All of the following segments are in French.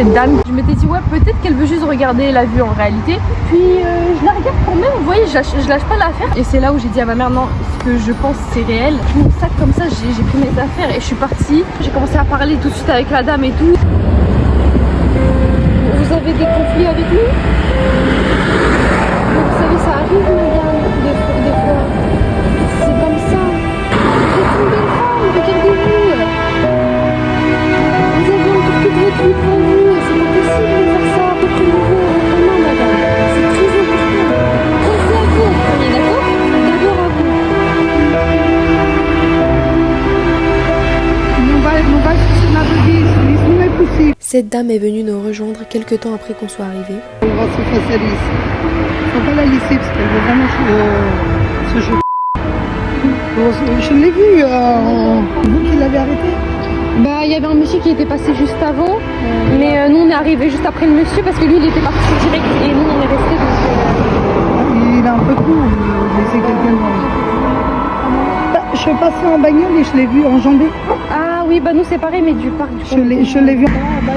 cette dame. Je m'étais dit ouais, peut-être qu'elle veut juste regarder la vue en réalité. Puis je la regarde quand même, vous voyez, je lâche pas l'affaire. Et c'est là où j'ai dit à ma mère non, ce que je pense c'est réel. Mon sac comme ça, j'ai pris mes affaires et je suis partie. J'ai commencé à parler tout de suite avec la dame et tout. Vous avez des conflits avec nous? Vous savez, ça arrive madame, des fois. C'est comme ça. Vous êtes une belle femme, regardez-vous. Vous avez encore toute votre vie devant vous. C'est pas possible de faire ça. Reprenez-vous en main madame. C'est très important. Pensez à vous en premier, d'accord? D'abord à vous. Cette dame est venue nous rejoindre quelques temps après qu'on soit arrivé. On va se facialiser. On va la laisser parce qu'elle veut vraiment se jouer. Je l'ai vu, vous qui l'avez arrêté. Bah, il y avait un monsieur qui était passé juste avant, mais nous on est arrivé juste après le monsieur parce que lui il était parti direct et nous on est resté. Il a un peu court, il laissait quelqu'un devant. Bah, je passais en bagnole et je l'ai vu enjambé. Ah oui, bah nous c'est pareil, mais du parc du coup. Je l'ai vu. Ah, bah,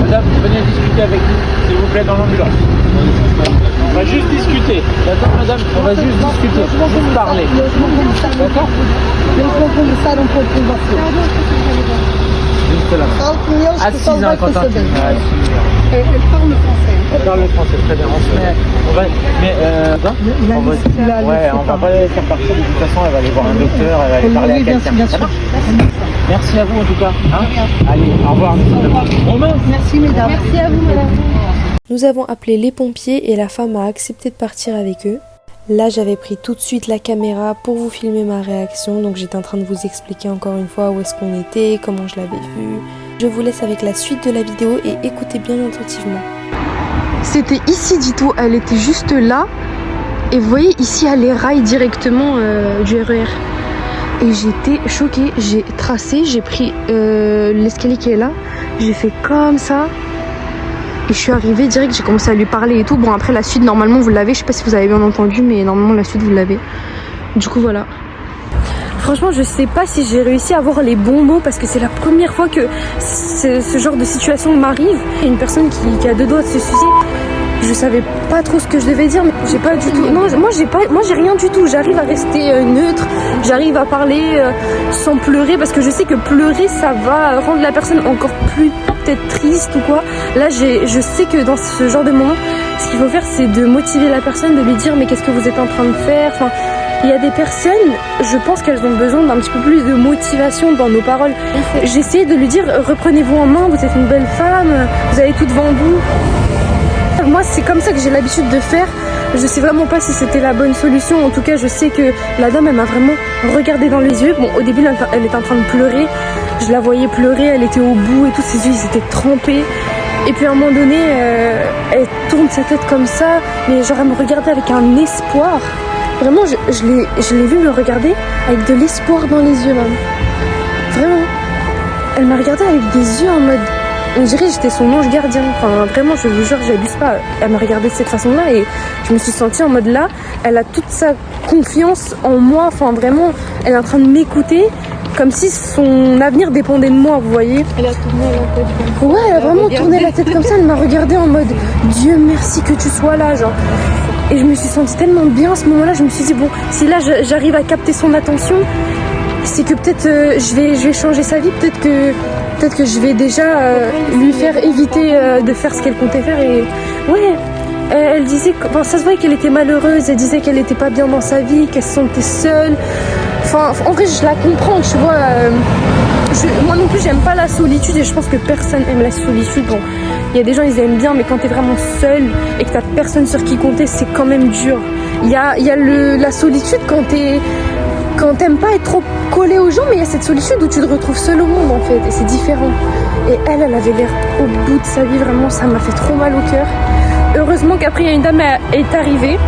Madame, venez discuter avec nous, s'il vous plaît, dans l'ambulance. On va juste discuter. D'accord, madame? On va juste discuter, juste parler. D'accord? Juste là. Assise, hein, Quentin. Elle parle le français. Elle parle le français, très bien. On se met. On va. Mais on va pas la faire partir. De toute façon, elle va aller voir un docteur, elle va aller parler à quelqu'un. Ça marche? Merci à vous en tout cas. Hein, allez, au revoir. Romain. Merci mesdames. Merci à vous madame. Nous avons appelé les pompiers et la femme a accepté de partir avec eux. Là, j'avais pris tout de suite la caméra pour vous filmer ma réaction. Donc j'étais en train de vous expliquer encore une fois où est-ce qu'on était, comment je l'avais vu. Je vous laisse avec la suite de la vidéo et écoutez bien attentivement. C'était ici du tout, elle était juste là. Et vous voyez ici à les rails directement du RER. Et j'étais choquée, j'ai tracé, j'ai pris l'escalier qui est là. J'ai fait comme ça. Et je suis arrivée direct, j'ai commencé à lui parler et tout. Bon après la suite normalement vous l'avez, je sais pas si vous avez bien entendu, mais normalement la suite vous l'avez. Du coup voilà. Franchement je sais pas si j'ai réussi à avoir les bons mots parce que c'est la première fois que ce genre de situation m'arrive. Il y a une personne qui a deux doigts de se suicider. Je savais pas trop ce que je devais dire, mais j'ai pas du tout. Non, moi j'ai rien du tout. J'arrive à rester neutre, j'arrive à parler sans pleurer parce que je sais que pleurer ça va rendre la personne encore plus peut-être triste ou quoi. Là je sais que dans ce genre de moment, ce qu'il faut faire c'est de motiver la personne, de lui dire mais qu'est-ce que vous êtes en train de faire. Enfin, il y a des personnes, je pense qu'elles ont besoin d'un petit peu plus de motivation dans nos paroles. J'ai essayé de lui dire reprenez-vous en main, vous êtes une belle femme, vous avez tout devant vous. Moi c'est comme ça que j'ai l'habitude de faire. Je sais vraiment pas si c'était la bonne solution. En tout cas je sais que la dame elle m'a vraiment regardé dans les yeux. Bon au début elle était en train de pleurer. Je la voyais pleurer, elle était au bout et tout, ses yeux ils étaient trempés. Et puis à un moment donné elle tourne sa tête comme ça. Mais genre elle me regardait avec un espoir. Vraiment je l'ai vu me regarder avec de l'espoir dans les yeux même. Vraiment. Elle m'a regardé avec des yeux en mode... On dirait que j'étais son ange gardien. Enfin, vraiment, je vous jure, j'abuse pas. Elle m'a regardé de cette façon-là et je me suis sentie en mode là. Elle a toute sa confiance en moi. Enfin, vraiment, elle est en train de m'écouter comme si son avenir dépendait de moi, vous voyez. Elle a tourné la tête comme ça. Ouais, elle a vraiment tourné la tête comme ça. Elle m'a regardé en mode Dieu merci que tu sois là, genre. Et je me suis sentie tellement bien à ce moment-là. Je me suis dit, bon, si là j'arrive à capter son attention, c'est que peut-être je vais changer sa vie. Peut-être que je vais déjà lui faire éviter de faire ce qu'elle comptait faire. Et ouais, elle disait, enfin, ça se voyait qu'elle était malheureuse. Elle disait qu'elle n'était pas bien dans sa vie, qu'elle se sentait seule. Enfin, en vrai, je la comprends, tu vois. Moi non plus, j'aime pas la solitude et je pense que personne aime la solitude. Bon, Il y a des gens, ils aiment bien, mais quand t'es vraiment seul et que t'as personne sur qui compter, c'est quand même dur. Il y a la solitude quand t'aimes pas être trop collé aux gens, mais il y a cette solitude où tu te retrouves seul au monde en fait, et c'est différent. Et elle avait l'air au bout de sa vie, vraiment, ça m'a fait trop mal au cœur. Heureusement qu'après, il y a une dame est arrivée.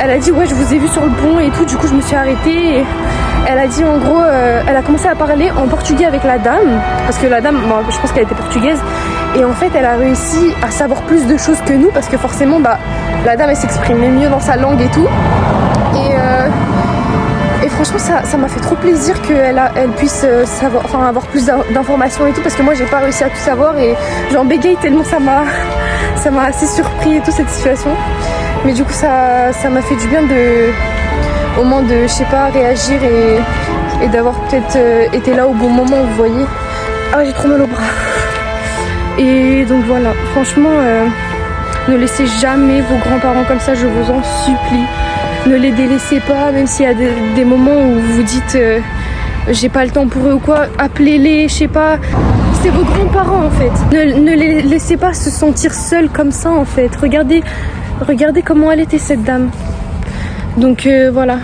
Elle a dit ouais, je vous ai vu sur le pont et tout, du coup je me suis arrêtée. Et elle a dit en gros, elle a commencé à parler en portugais avec la dame, parce que la dame, bon, je pense qu'elle était portugaise. Et en fait, elle a réussi à savoir plus de choses que nous, parce que forcément, la dame, elle s'exprimait mieux dans sa langue et tout. Et franchement, ça m'a fait trop plaisir qu'elle puisse avoir plus d'informations et tout, parce que moi, j'ai pas réussi à tout savoir et j'en bégaye tellement ça m'a assez surpris et tout, cette situation. Mais du coup, ça m'a fait du bien au moins de, je sais pas, réagir et d'avoir peut-être été là au bon moment, vous voyez. Ah, j'ai trop mal au bras. Et donc voilà, franchement, ne laissez jamais vos grands-parents comme ça, je vous en supplie. Ne les délaissez pas, même s'il y a des moments où vous vous dites j'ai pas le temps pour eux ou quoi, appelez-les, je sais pas. C'est vos grands-parents en fait. Ne les laissez pas se sentir seuls comme ça en fait. Regardez comment elle était cette dame. Donc voilà.